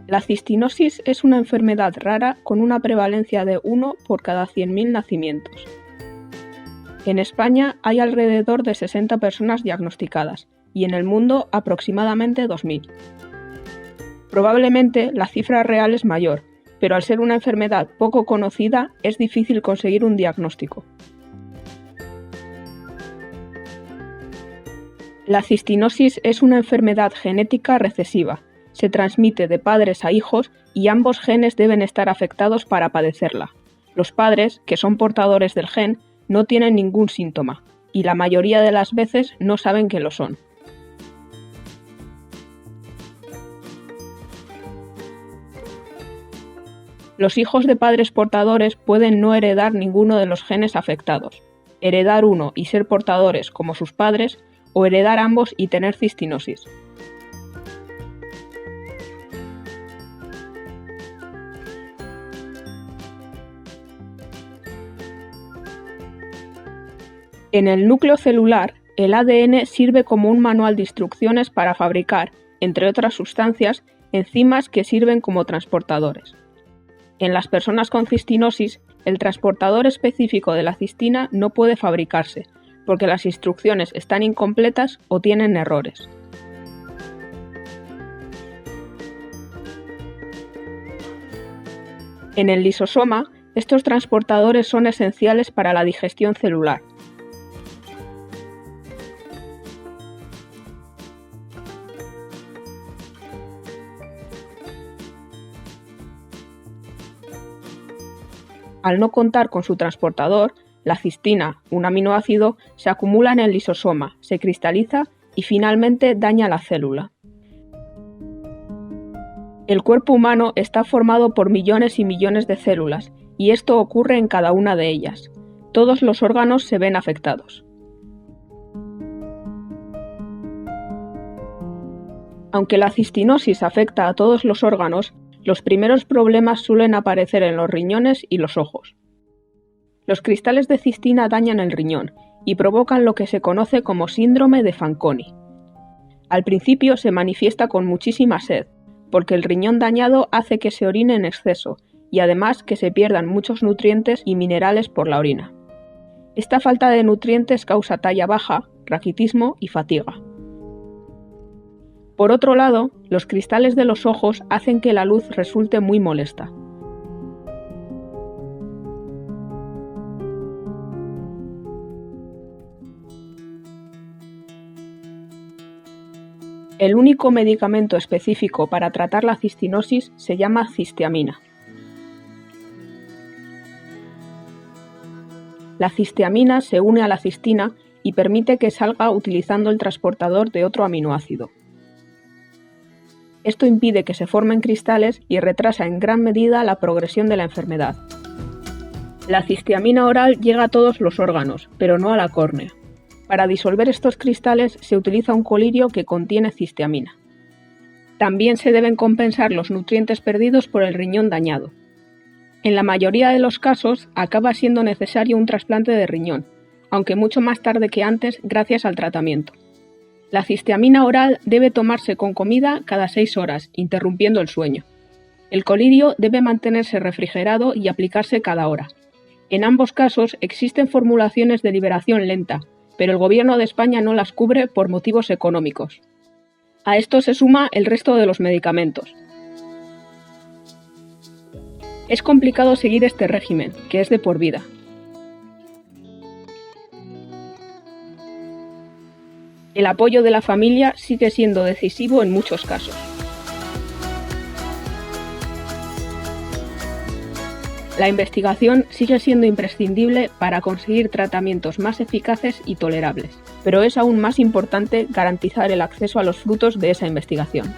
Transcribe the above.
La cistinosis es una enfermedad rara con una prevalencia de 1 por cada 100.000 nacimientos. En España hay alrededor de 60 personas diagnosticadas y en el mundo aproximadamente 2.000. Probablemente la cifra real es mayor, pero al ser una enfermedad poco conocida es difícil conseguir un diagnóstico. La cistinosis es una enfermedad genética recesiva. Se transmite de padres a hijos y ambos genes deben estar afectados para padecerla. Los padres, que son portadores del gen, no tienen ningún síntoma y la mayoría de las veces no saben que lo son. Los hijos de padres portadores pueden no heredar ninguno de los genes afectados, heredar uno y ser portadores como sus padres, o heredar ambos y tener cistinosis. En el núcleo celular, el ADN sirve como un manual de instrucciones para fabricar, entre otras sustancias, enzimas que sirven como transportadores. En las personas con cistinosis, el transportador específico de la cistina no puede fabricarse, porque las instrucciones están incompletas o tienen errores. En el lisosoma, estos transportadores son esenciales para la digestión celular. Al no contar con su transportador, la cistina, un aminoácido, se acumula en el lisosoma, se cristaliza y finalmente daña la célula. El cuerpo humano está formado por millones y millones de células, y esto ocurre en cada una de ellas. Todos los órganos se ven afectados. Aunque la cistinosis afecta a todos los órganos, los primeros problemas suelen aparecer en los riñones y los ojos. Los cristales de cistina dañan el riñón y provocan lo que se conoce como síndrome de Fanconi. Al principio se manifiesta con muchísima sed, porque el riñón dañado hace que se orine en exceso y además que se pierdan muchos nutrientes y minerales por la orina. Esta falta de nutrientes causa talla baja, raquitismo y fatiga. Por otro lado, los cristales de los ojos hacen que la luz resulte muy molesta. El único medicamento específico para tratar la cistinosis se llama cisteamina. La cisteamina se une a la cistina y permite que salga utilizando el transportador de otro aminoácido. Esto impide que se formen cristales y retrasa en gran medida la progresión de la enfermedad. La cisteamina oral llega a todos los órganos, pero no a la córnea. Para disolver estos cristales se utiliza un colirio que contiene cisteamina. También se deben compensar los nutrientes perdidos por el riñón dañado. En la mayoría de los casos acaba siendo necesario un trasplante de riñón, aunque mucho más tarde que antes gracias al tratamiento. La cisteamina oral debe tomarse con comida cada 6 horas, interrumpiendo el sueño. El colirio debe mantenerse refrigerado y aplicarse cada hora. En ambos casos existen formulaciones de liberación lenta, pero el Gobierno de España no las cubre por motivos económicos. A esto se suma el resto de los medicamentos. Es complicado seguir este régimen, que es de por vida. El apoyo de la familia sigue siendo decisivo en muchos casos. La investigación sigue siendo imprescindible para conseguir tratamientos más eficaces y tolerables, pero es aún más importante garantizar el acceso a los frutos de esa investigación.